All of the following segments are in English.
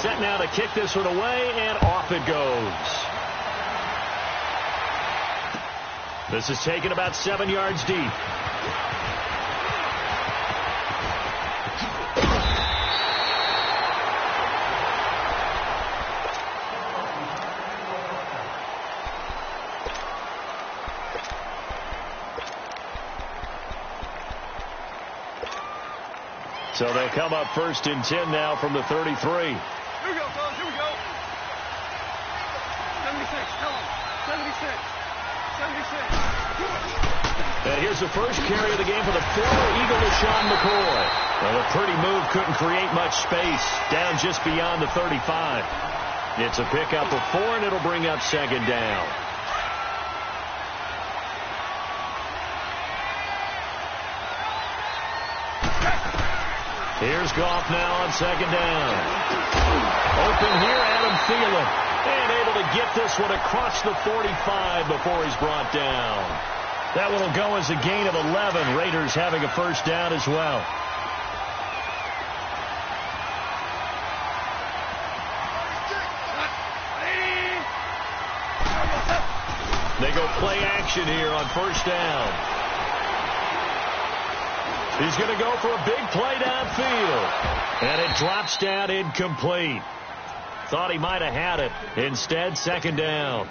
Set now to kick this one away, and off it goes. This is taken about 7 yards deep. So they'll come up 1st and 10 now from the 33. Here we go, fellas. Here we go. 76. Tell them. 76. 76. And here's the first carry of the game for the former Eagle, LaShawn McCoy. Well, a pretty move couldn't create much space. Down just beyond the 35. It's a pickup of 4, and it'll bring up 2nd down. Here's Goff now on 2nd down. Open here, Adam Thielen. And able to get this one across the 45 before he's brought down. That one will go as a gain of 11. Raiders having a 1st down as well. They go play action here on 1st down. He's going to go for a big play downfield. And it drops down incomplete. Thought he might have had it. Instead, 2nd down.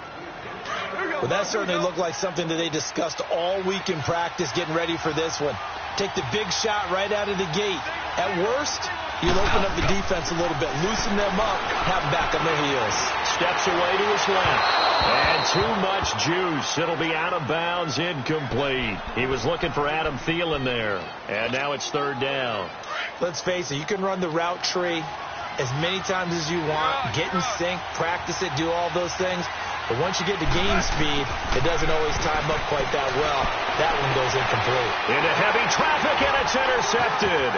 Well, that certainly looked like something that they discussed all week in practice getting ready for this one. Take the big shot right out of the gate. At worst, you'll open up the defense a little bit, loosen them up, have them back on their heels. Steps away to his left. And too much juice. It'll be out of bounds, incomplete. He was looking for Adam Thielen there. And now it's 3rd down. Let's face it, you can run the route tree as many times as you want, get in sync, practice it, do all those things. But once you get to game speed, it doesn't always time up quite that well. That one goes incomplete. Into heavy traffic, and it's intercepted.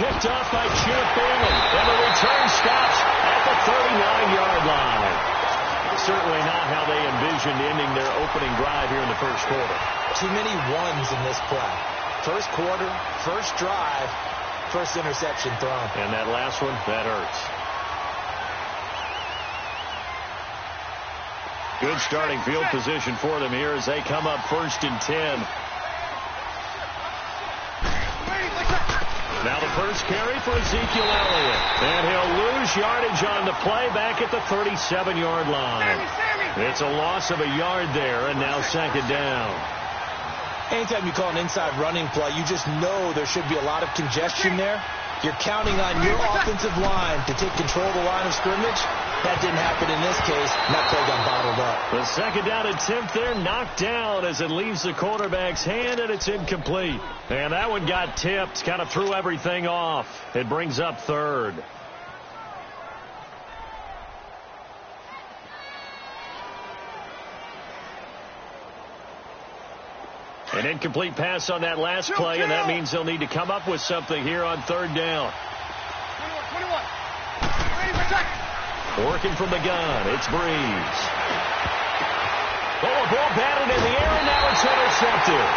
Picked off by Chip Bailey. And the return stops at the 39-yard line. Certainly not how they envisioned ending their opening drive here in the 1st quarter. Too many ones in this play. 1st quarter, 1st drive, 1st interception thrown. And that last one, that hurts. Good starting field position for them here as they come up 1st and 10. Now the first carry for Ezekiel Elliott. And he'll lose yardage on the play back at the 37-yard line. It's a loss of a yard there, and now 2nd down. Anytime you call an inside running play, you just know there should be a lot of congestion there. You're counting on your offensive line to take control of the line of scrimmage. That didn't happen in this case, and that play got bottled up. The 2nd down attempt there knocked down as it leaves the quarterback's hand, and it's incomplete. And that one got tipped, kind of threw everything off. It brings up 3rd. An incomplete pass on that last play, and that means they'll need to come up with something here on 3rd down. 21. Ready for attack. Working from the gun, it's Breeze. Oh, a ball batted in the air, and now it's intercepted.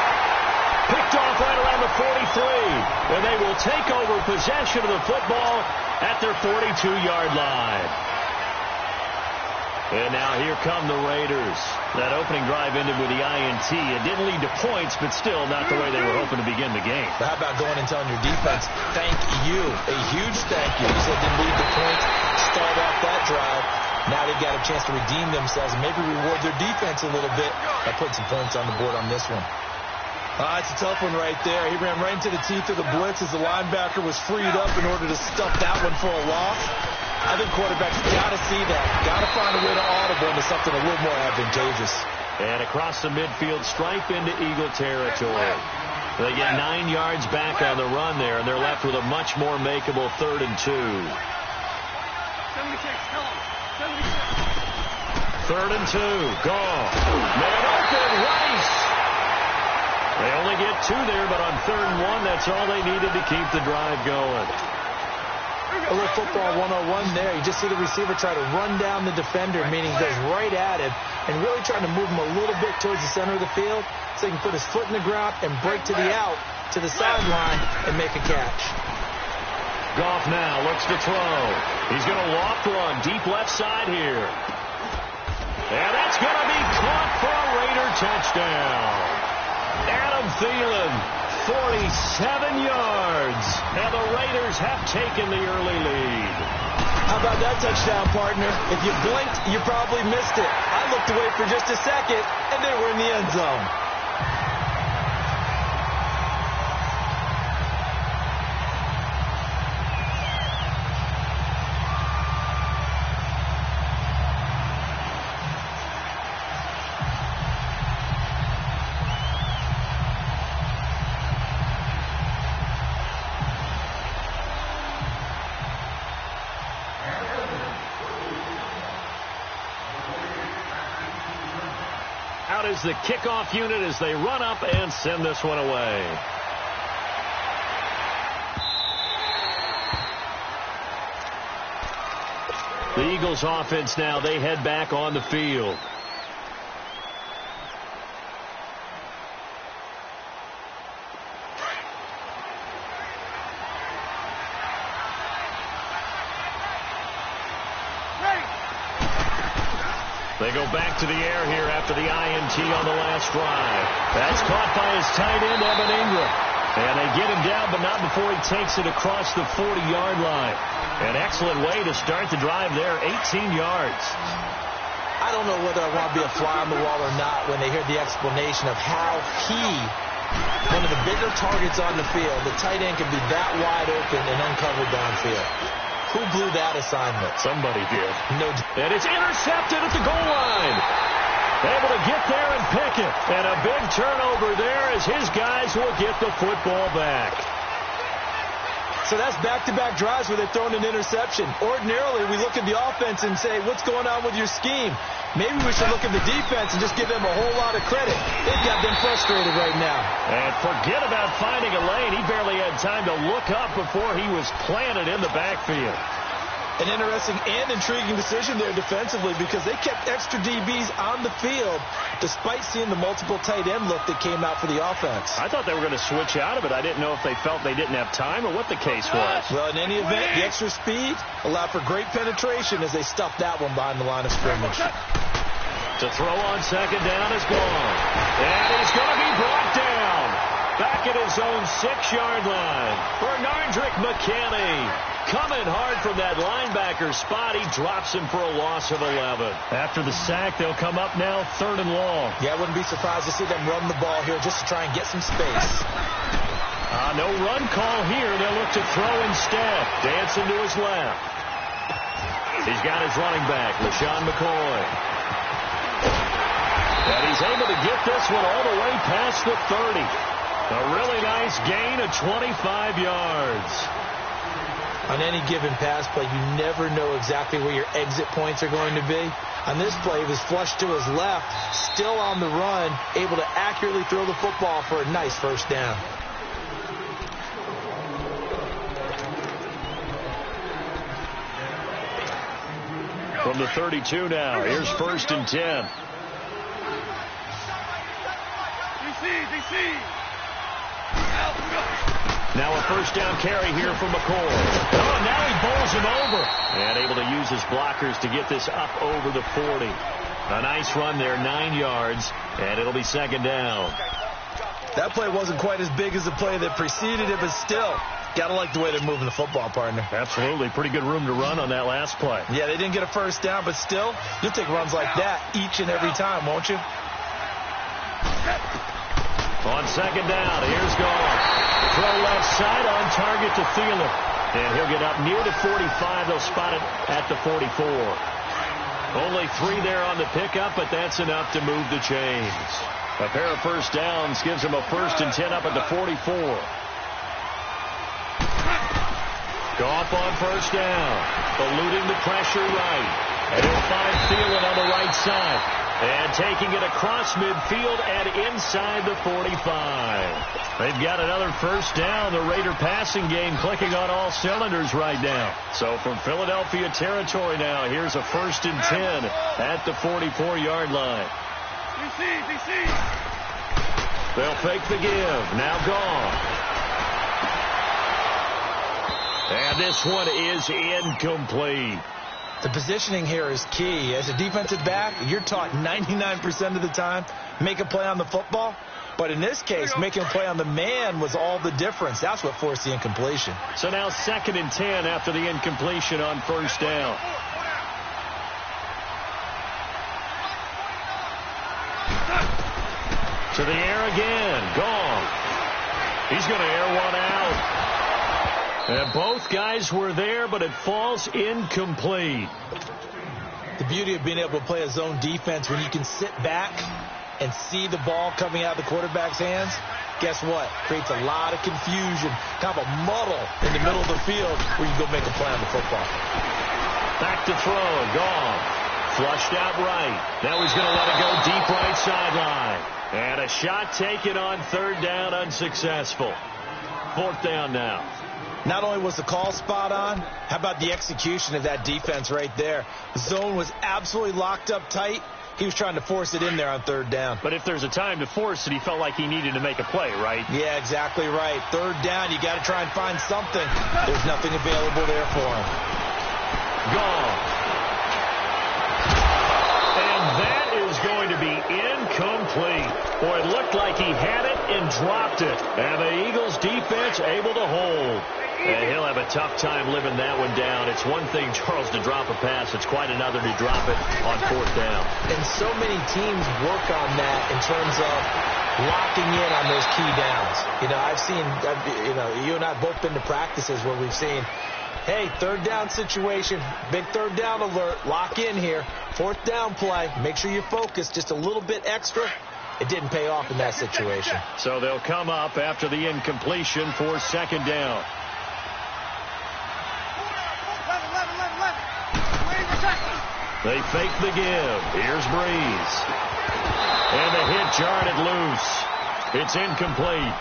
Picked off right around the 43, and they will take over possession of the football at their 42-yard line. And now here come the Raiders. That opening drive ended with the INT. It didn't lead to points, but still not the way they were hoping to begin the game. But how about going and telling your defense, thank you, a huge thank you. You said didn't lead to points, stalled off that drive. Now they've got a chance to redeem themselves and maybe reward their defense a little bit by putting some points on the board on this one. It's a tough one right there. He ran right into the teeth of the blitz as the linebacker was freed up in order to stuff that one for a loss. I think quarterbacks got to see that. Got to find a way to audible into something a little more advantageous. And across the midfield stripe into Eagle territory. They get 9 yards back on the run there, and they're left with a much more makeable 3rd and 2. 76. Tell them. 76. 3rd and 2. Gone. Man open. Rice. They only get 2 there, but on 3rd and 1, that's all they needed to keep the drive going. A little football 101 there. You just see the receiver try to run down the defender, meaning goes right at him, and really trying to move him a little bit towards the center of the field so he can put his foot in the ground and break to the out, to the sideline, and make a catch. Goff now looks to throw. He's going to loft one deep left side here. And that's going to be caught for a Raider touchdown. Adam Thielen, 47 yards. And the Raiders have taken the early lead. How about that touchdown, partner? If you blinked, you probably missed it. I looked away for just a second, and they were in the end zone. Out is the kickoff unit as they run up and send this one away. The Eagles offense now, they head back on the field. They go back to the air here after the INT on the last drive. That's caught by his tight end, Evan Ingram. And they get him down, but not before he takes it across the 40-yard line. An excellent way to start the drive there, 18 yards. I don't know whether I want to be a fly on the wall or not when they hear the explanation of how one of the bigger targets on the field, the tight end can be that wide open and uncovered downfield. Who blew that assignment? Somebody did. No. And it's intercepted at the goal line. Able to get there and pick it. And a big turnover there as his guys will get the football back. So that's back-to-back drives where they're throwing an interception. Ordinarily, we look at the offense and say, what's going on with your scheme? Maybe we should look at the defense and just give them a whole lot of credit. They've got them frustrated right now. And forget about finding a lane. He barely had time to look up before he was planted in the backfield. An interesting and intriguing decision there defensively because they kept extra DBs on the field despite seeing the multiple tight end look that came out for the offense. I thought they were going to switch out of it. I didn't know if they felt they didn't have time or what the case was. Well, in any event, the extra speed allowed for great penetration as they stuffed that one behind the line of scrimmage. To throw on second down is gone. And he's going to be brought down. Back at his own 6-yard line. Bernardrick McKinney coming hard from that linebacker spot. He drops him for a loss of 11. After the sack, they'll come up now 3rd and long. Yeah, I wouldn't be surprised to see them run the ball here just to try and get some space. No run call here. They'll look to throw instead. Dancing to his left. He's got his running back, LaShawn McCoy. And he's able to get this one all the way past the 30. A really nice gain of 25 yards. On any given pass play, you never know exactly where your exit points are going to be. On this play, he was flushed to his left, still on the run, able to accurately throw the football for a nice first down. From the 32 now, here's 1st and 10. DC. Now a first down carry here from McCoy. Oh, now he bowls him over. And able to use his blockers to get this up over the 40. A nice run there, 9 yards, and it'll be 2nd down. That play wasn't quite as big as the play that preceded it, but still, got to like the way they're moving the football, partner. Absolutely. Pretty good room to run on that last play. Yeah, they didn't get a first down, but still, you'll take runs like that each and every time, won't you? On 2nd down, here's Goff. Throw left side on target to Thielen. And he'll get up near the 45. They'll spot it at the 44. Only 3 there on the pickup, but that's enough to move the chains. A pair of first downs gives him a 1st and 10 up at the 44. Goff on first down. Eluding the pressure right. And he'll find Thielen on the right side. And taking it across midfield and inside the 45. They've got another first down. The Raider passing game clicking on all cylinders right now. So from Philadelphia territory now, here's a 1st and 10 at the 44-yard line. DC. They'll fake the give. Now gone. And this one is incomplete. The positioning here is key. As a defensive back, you're taught 99% of the time, make a play on the football. But in this case, making a play on the man was all the difference. That's what forced the incompletion. So now 2nd and 10 after the incompletion on first down. To the air again. Gone. He's going to air one out. And both guys were there, but it falls incomplete. The beauty of being able to play a zone defense when you can sit back and see the ball coming out of the quarterback's hands, guess what? Creates a lot of confusion, kind of a muddle in the middle of the field where you go make a play on the football. Back to throw. Gone. Flushed out right. Now he's going to let it go deep right sideline. And a shot taken on 3rd down, unsuccessful. 4th down now. Not only was the call spot on, how about the execution of that defense right there? The zone was absolutely locked up tight. He was trying to force it in there on 3rd down. But if there's a time to force it, he felt like he needed to make a play, right? Yeah, exactly right. 3rd down, you got to try and find something. There's nothing available there for him. Gone. And that is going to be incomplete. Boy, it looked like he had it and dropped it. And the Eagles defense able to hold. And he'll have a tough time living that one down. It's one thing, Charles, to drop a pass. It's quite another to drop it on 4th down. And so many teams work on that in terms of locking in on those key downs. You know, I've seen, you and I have both been to practices where we've seen, hey, 3rd down situation, big 3rd down alert, lock in here. 4th down play, make sure you're focused just a little bit extra. It didn't pay off in that situation. So they'll come up after the incompletion for 2nd down. They fake the give. Here's Breeze. And the hit jarred it loose. It's incomplete.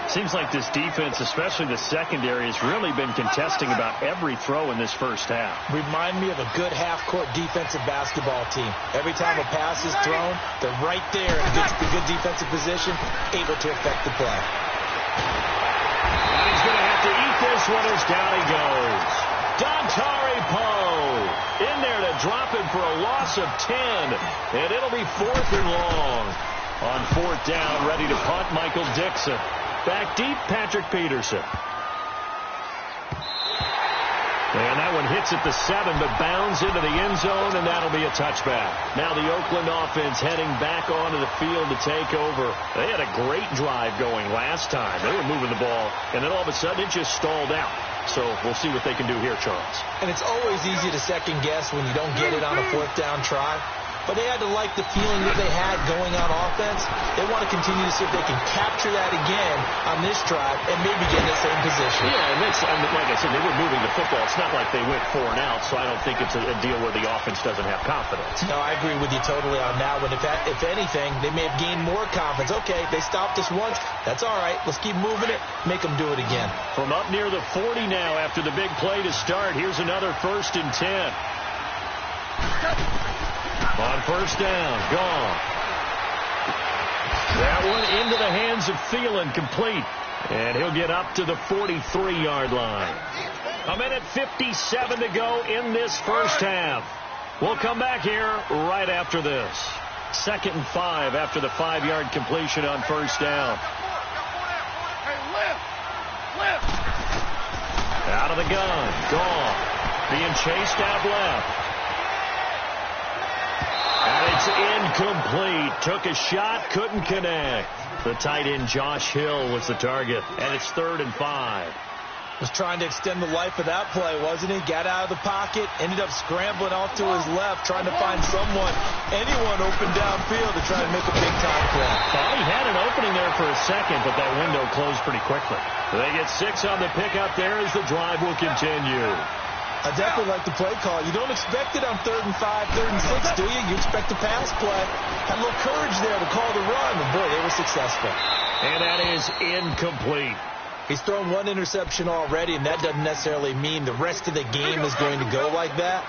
Seems like this defense, especially the secondary, has really been contesting about every throw in this first half. Remind me of a good half-court defensive basketball team. Every time a pass is thrown, they're right there in a good defensive position, able to affect the play. And he's going to have to eat this one as down he goes. Dontari Poe in there to drop him for a loss of 10. And it'll be 4th and long. On 4th down, ready to punt, Michael Dixon. Back deep, Patrick Peterson. And that one hits at the 7, but bounds into the end zone, and that'll be a touchback. Now the Oakland offense heading back onto the field to take over. They had a great drive going last time. They were moving the ball, and then all of a sudden it just stalled out. So we'll see what they can do here, Charles. And it's always easy to second guess when you don't get it on a 4th down try. But they had to like the feeling that they had going on offense. They want to continue to see if they can capture that again on this drive and maybe get in the same position. Yeah, and like I said, they were moving the football. It's not like they went 4 and out, so I don't think it's a deal where the offense doesn't have confidence. No, I agree with you totally on that one. If anything, they may have gained more confidence. Okay, they stopped us once. That's all right. Let's keep moving it. Make them do it again. From up near the 40 now after the big play to start, here's another 1st and 10. On 1st down, gone. That one into the hands of Thielen, complete. And he'll get up to the 43-yard line. A minute 57 to go in this first half. We'll come back here right after this. 2nd and 5 after the 5-yard completion on 1st down. Out of the gun, gone. Being chased out left. And it's incomplete. Took a shot, couldn't connect. The tight end Josh Hill was the target, and it's 3rd and 5. Was trying to extend the life of that play, wasn't he? Got out of the pocket, ended up scrambling off to his left, trying to find anyone open downfield to try to make a big-time play. Thought he had an opening there for a second, but that window closed pretty quickly. They get 6 on the pickup there as the drive will continue. I definitely like the play call. You don't expect it on 3rd and 5, 3rd and 6, do you? You expect a pass play. Had a little courage there to call the run, and boy, they were successful. And that is incomplete. He's thrown 1 interception already, and that doesn't necessarily mean the rest of the game is going to go like that.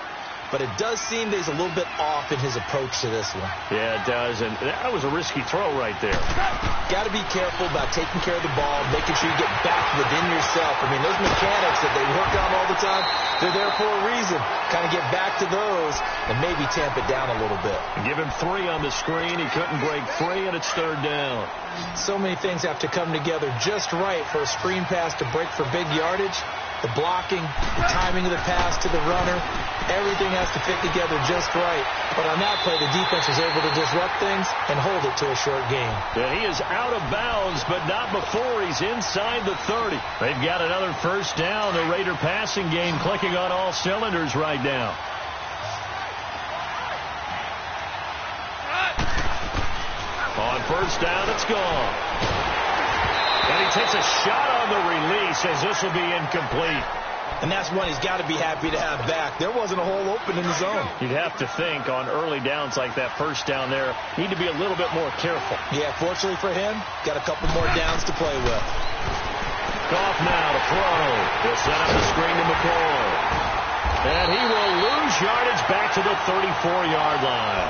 but it does seem that he's a little bit off in his approach to this one. Yeah, it does, and that was a risky throw right there. Got to be careful about taking care of the ball, making sure you get back within yourself. I mean, those mechanics that they work on all the time, they're there for a reason. Kind of get back to those and maybe tamp it down a little bit. Give him 3 on the screen. He couldn't break free, and it's 3rd down. So many things have to come together just right for a screen pass to break for big yardage. The blocking, the timing of the pass to the runner, everything has to fit together just right. But on that play, the defense was able to disrupt things and hold it to a short game. Yeah, he is out of bounds, but not before he's inside the 30. They've got another 1st down. The Raider passing game clicking on all cylinders right now. On 1st down, it's gone. And he takes a shot on the release as this will be incomplete. And that's one he's got to be happy to have back. There wasn't a hole open in the zone. You'd have to think on early downs like that 1st down there, need to be a little bit more careful. Yeah, fortunately for him, got a couple more downs to play with. Goff now to throw. He'll set up the screen to McCoy. And he will lose yardage back to the 34-yard line.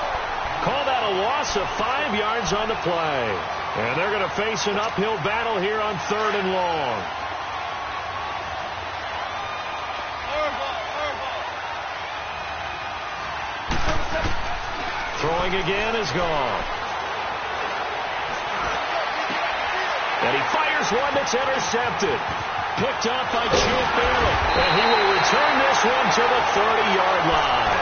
Call that a loss of 5 yards on the play. And they're going to face an uphill battle here on 3rd and long. Throwing again is gone. And he fires one that's intercepted. Picked up by Jude Barrett. And he will return this one to the 30-yard line.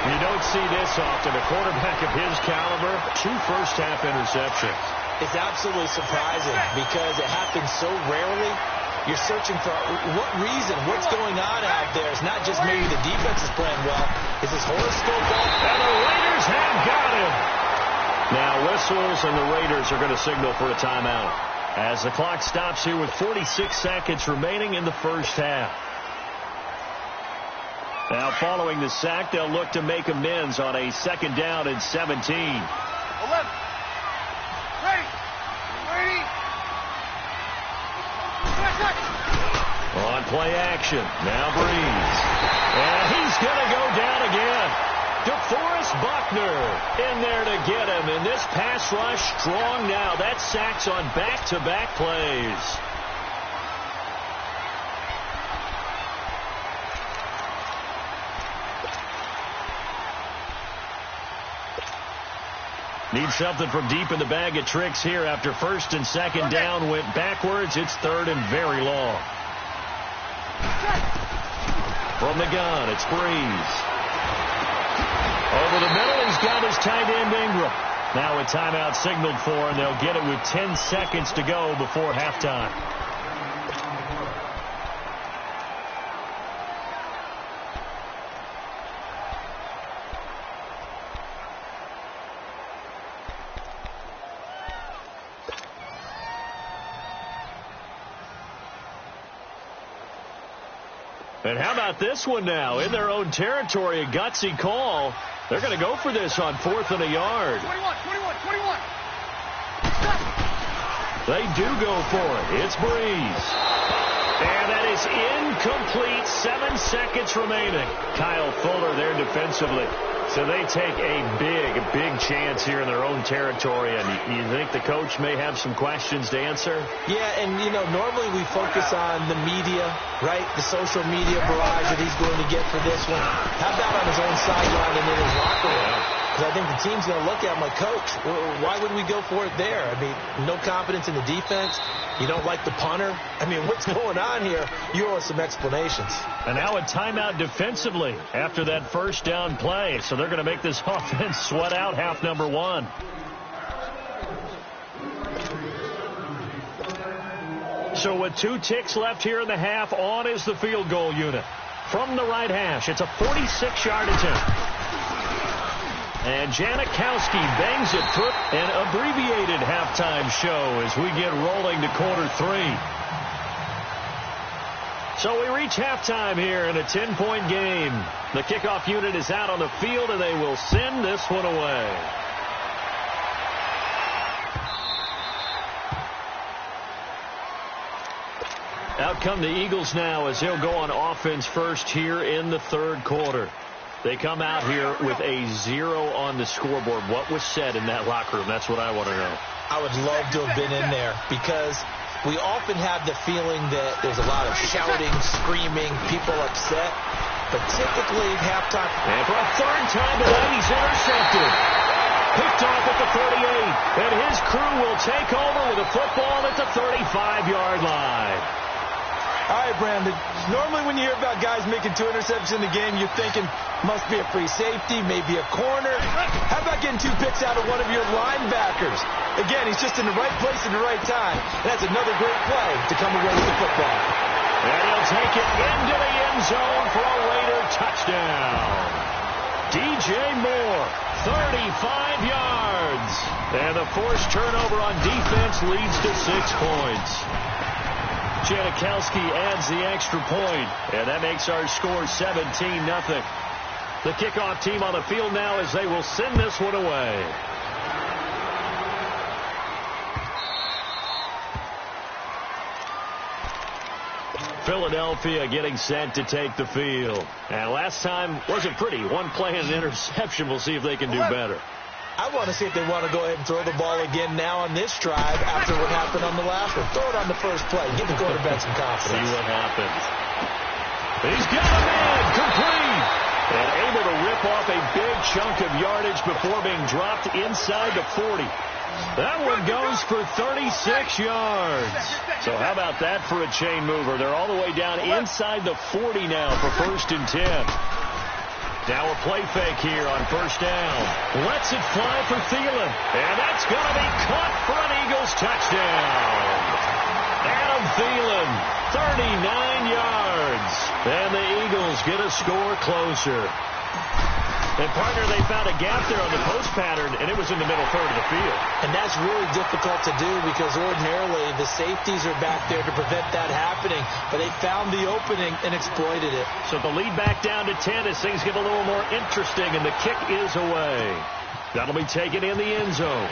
You don't see this often. A quarterback of his caliber, 2 first-half interceptions. It's absolutely surprising because it happens so rarely. You're searching for what reason, what's going on out there. It's not just maybe the defense is playing well. Is his horoscope off? And the Raiders have got him. Now whistles, and the Raiders are going to signal for a timeout as the clock stops here with 46 seconds remaining in the 1st half. Now, following the sack, they'll look to make amends on a 2nd down and 17. 11. Ready. On play action. Now Breeze. And he's going to go down again. DeForest Buckner in there to get him. And this pass rush strong now. That's sacks on back-to-back plays. Need something from deep in the bag of tricks here after 1st and 2nd down went backwards. It's 3rd and very long. From the gun, it's Breeze. Over the middle, he's got his tight end Ingram. Now a timeout signaled for, and they'll get it with 10 seconds to go before halftime. And how about this one now? In their own territory, a gutsy call. They're going to go for this on 4th and a yard. 21. They do go for it. It's Breeze. And that is incomplete. 7 seconds remaining. Kyle Fuller there defensively. So they take a big chance here in their own territory. And you think the coach may have some questions to answer? Yeah, and, normally we focus on the media, right? The social media barrage that he's going to get for this one. How about on his own sideline and in his locker room? Because I think the team's going to look at him like, Coach, why would we go for it there? I mean, no confidence in the defense. You don't like the punter. I mean, what's going on here? You owe us some explanations. And now a timeout defensively after that 1st down play. So they're going to make this offense sweat out half number 1. So with 2 ticks left here in the half, on is the field goal unit. From the right hash, it's a 46-yard attempt. And Janikowski bangs it through. An abbreviated halftime show as we get rolling to quarter 3. So we reach halftime here in a 10-point game. The kickoff unit is out on the field, and they will send this one away. Now come the Eagles now as they'll go on offense first here in the third quarter. They come out here with a 0 on the scoreboard. What was said in that locker room? That's what I want to know. I would love to have been in there because we often have the feeling that there's a lot of shouting, screaming, people upset. But typically at halftime. And for a third time tonight, he's intercepted. Picked off at the 38. And his crew will take over with a football at the 35-yard line. All right, Brandon. Normally when you hear about guys making 2 interceptions in the game, you're thinking must be a free safety, maybe a corner. How about getting 2 picks out of one of your linebackers? Again, he's just in the right place at the right time. That's another great play to come away with the football. And he'll take it into the end zone for a Raider touchdown. DJ Moore, 35 yards. And the forced turnover on defense leads to 6 points. Janikowski adds the extra point, and that makes our score 17-0. The kickoff team on the field now as they will send this one away. Philadelphia getting set to take the field. And last time wasn't pretty. One play and an interception. We'll see if they can do better. I want to see if they want to go ahead and throw the ball again now on this drive after what happened on the last one. Throw it on the first play. Give the quarterback some confidence. See what happens. He's got a man complete. And able to rip off a big chunk of yardage before being dropped inside the 40. That one goes for 36 yards. So how about that for a chain mover? They're all the way down inside the 40 now for 1st and 10. Now a play fake here on first down. Lets it fly for Thielen. And that's going to be caught for an Eagles touchdown. Adam Thielen, 39 yards. And the Eagles get a score closer. And, partner, they found a gap there on the post pattern, and it was in the middle third of the field. And that's really difficult to do because ordinarily the safeties are back there to prevent that happening. But they found the opening and exploited it. So the lead back down to 10 as things get a little more interesting, and the kick is away. That'll be taken in the end zone.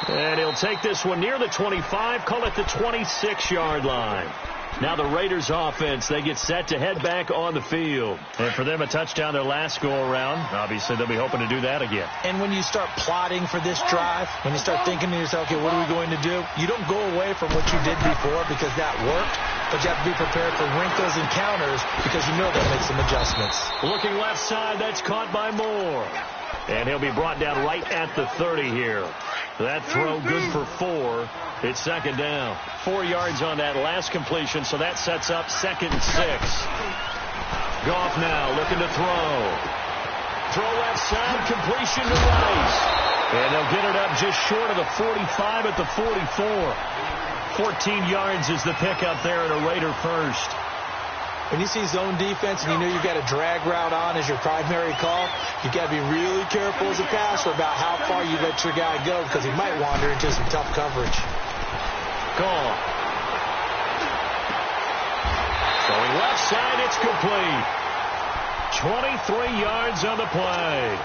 And he'll take this one near the 25, call it the 26-yard line. Now the Raiders offense, they get set to head back on the field. And for them, a touchdown their last go-around. Obviously, they'll be hoping to do that again. And when you start plotting for this drive, when you start thinking to yourself, okay, what are we going to do? You don't go away from what you did before because that worked, but you have to be prepared for wrinkles and counters because you know they'll make some adjustments. Looking left side, that's caught by Moore. And he'll be brought down right at the 30 here. That throw good for 4. It's 2nd down. 4 yards on that last completion, so that sets up 2nd and 6. Goff now looking to throw. Throw left side, completion to Rice. And they'll get it up just short of the 45 at the 44. 14 yards is the pickup there at a Raider first. When you see zone defense and you know you've got a drag route on as your primary call, you've got to be really careful as a passer about how far you let your guy go because he might wander into some tough coverage. Call. Going left side, it's complete. 23 yards on the play.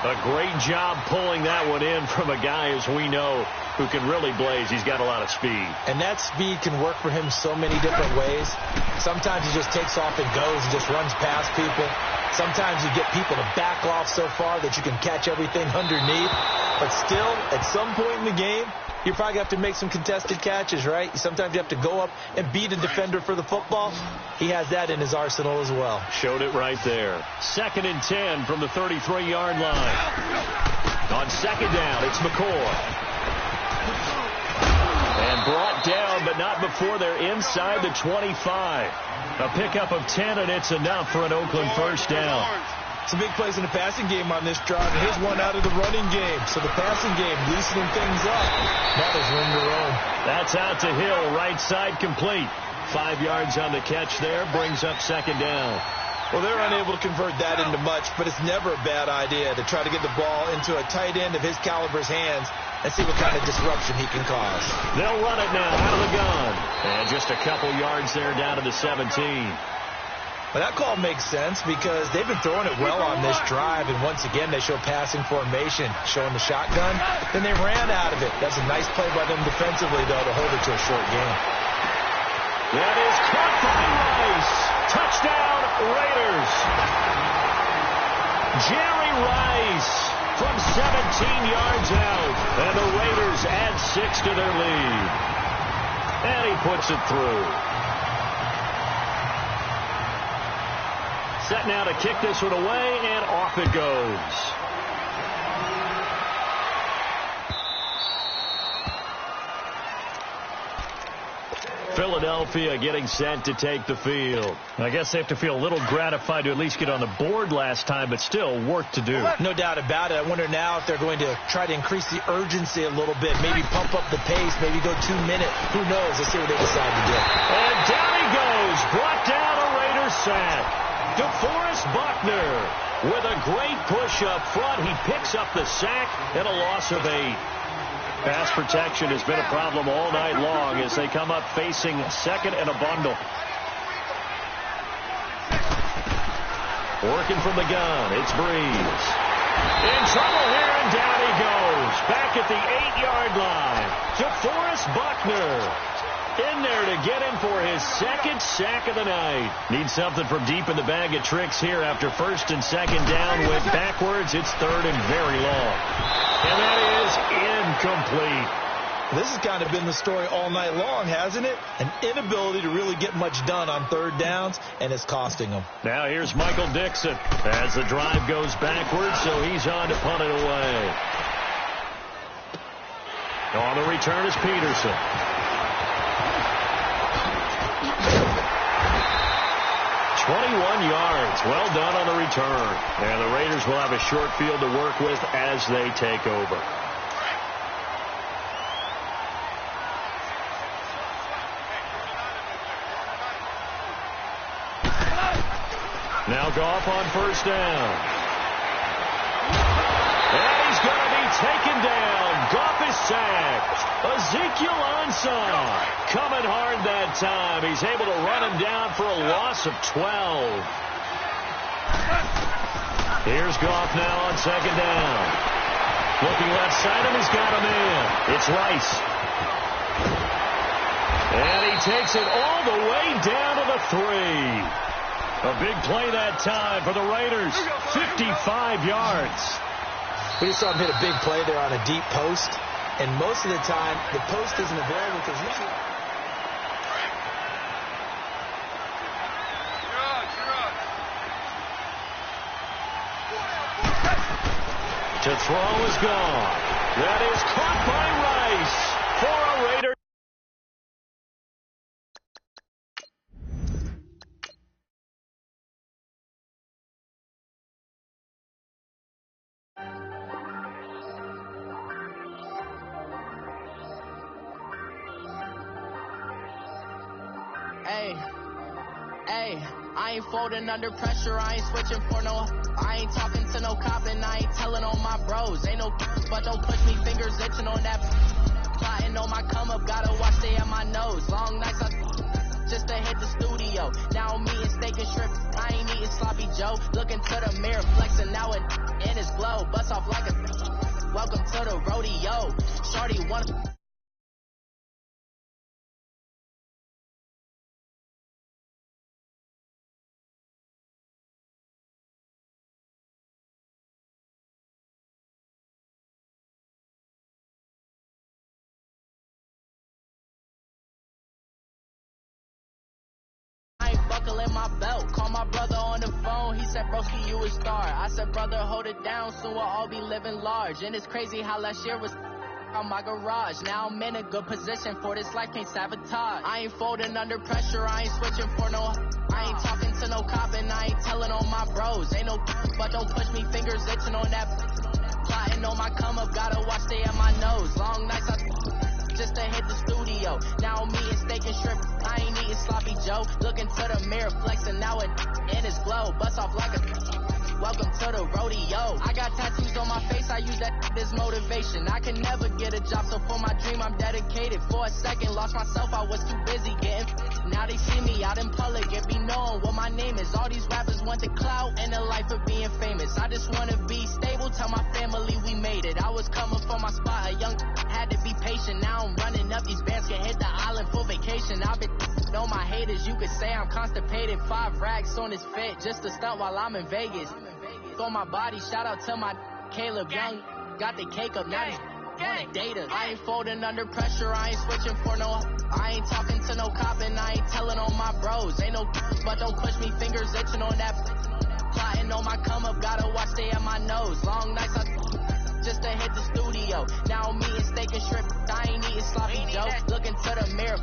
A great job pulling that one in from a guy, as we know, who can really blaze. He's got a lot of speed. And that speed can work for him so many different ways. Sometimes he just takes off and goes and just runs past people. Sometimes you get people to back off so far that you can catch everything underneath. But still, at some point in the game, you probably have to make some contested catches, right? Sometimes you have to go up and beat a defender for the football. He has that in his arsenal as well. Showed it right there. 2nd and 10 from the 33-yard line. On 2nd down, it's McCoy. And brought down, but not before they're inside the 25. A pickup of 10, and it's enough for an Oakland first down. Some big plays in the passing game on this drive. And here's one out of the running game. So the passing game loosening things up. Now there's room to roam. That's out to Hill, right side complete. 5 yards on the catch there, brings up 2nd down. Well, they're unable to convert that into much, but it's never a bad idea to try to get the ball into a tight end of his caliber's hands and see what kind of disruption he can cause. They'll run it now out of the gun. And just a couple yards there down to the 17. Well, that call makes sense because they've been throwing it well on this drive, and once again they show passing formation, showing the shotgun. Then they ran out of it. That's a nice play by them defensively, though, to hold it to a short game. That is caught by Rice. Touchdown, Raiders. Jerry Rice from 17 yards out, and the Raiders add 6 to their lead. And he puts it through. Set now to kick this one away, and off it goes. Philadelphia getting set to take the field. I guess they have to feel a little gratified to at least get on the board last time, but still work to do. No doubt about it. I wonder now if they're going to try to increase the urgency a little bit, maybe pump up the pace, maybe go 2 minutes. Who knows? Let's see what they decide to do. And down he goes. Brought down a Raiders sack. DeForest Buckner with a great push up front. He picks up the sack and a loss of 8. Pass protection has been a problem all night long as they come up facing second and a bundle. Working from the gun, it's Breeze. In trouble here, and down he goes. Back at the 8-yard line. DeForest Buckner in there to get him for his second sack of the night. Needs something from deep in the bag of tricks here after first and second down. Went backwards. It's third and very long. And that is incomplete. This has kind of been the story all night long, hasn't it? An inability to really get much done on third downs, and it's costing them. Now here's Michael Dixon as the drive goes backwards, so he's on to punt it away. On the return is Peterson. 21 yards. Well done on the return. And the Raiders will have a short field to work with as they take over. Now Goff on first down. And he's going to be taken down. Goff is sacked. Ezekiel Ansah coming hard that time. He's able to run him down for a loss of 12. Here's Goff now on second down. Looking left side, and he's got him in. It's Rice. And he takes it all the way down to the 3. A big play that time for the Raiders. 55 yards. We just saw him hit a big play there on a deep post. And most of the time, the post isn't available because usually... To throw is gone. That is caught by Rice for a Raider. I ain't folding under pressure, I ain't switching for no. I ain't talking to no cop and I ain't telling on my bros. Ain't no but don't push me, fingers itching on that. Plotting on my come up, gotta watch stay at my nose. Long nights just to hit the studio. Now I'm eating steak and shrimp, I ain't eating sloppy Joe. Looking to the mirror, flexing now it in his glow. Bust off like a welcome to the rodeo. Shorty wanna. In my belt, call my brother on the phone. He said, broski, you a star. I said, brother, hold it down, soon we'll all be living large. And it's crazy how last year was on my garage. Now I'm in a good position for this life, can't sabotage. I ain't folding under pressure, I ain't switching for no. I ain't talking to no cop and I ain't telling on my bros. Ain't no but don't push me, fingers itching on that. Plotting on my come up, gotta watch stay at my nose. Long nights just to hit the studio. Now I'm eating steak and shrimp, I ain't eating sloppy Joe. Looking to the mirror, flexing now it in his glow. Bust off like a welcome to the rodeo. I got tattoos on my face, I use that as motivation. I can never get a job, so for my dream I'm dedicated. For a second, lost myself, I was too busy getting now they see me out in public and be knowing what my name is. All these rappers want the clout and the life of being famous. I just wanna be stable, tell my family we made it. I was coming from my spot, a young had to be patient. Now I'm running up these bands, can hit the island for vacation. I've been on my haters, you could say I'm constipated. 5 racks on his fit, just to stunt while I'm in Vegas. On my body, shout out to my Caleb Young, got the cake up, now he's wanna date us. I ain't folding under pressure, I ain't switching for no. I ain't talking to no cop and I ain't telling on my bros. Ain't no but don't push me, fingers itching on that. Plotting on my come up, gotta watch stay at my nose. Long nights just to hit the studio. Now I'm eating steak and shrimp, I ain't eating sloppy Joe. Looking to the mirror,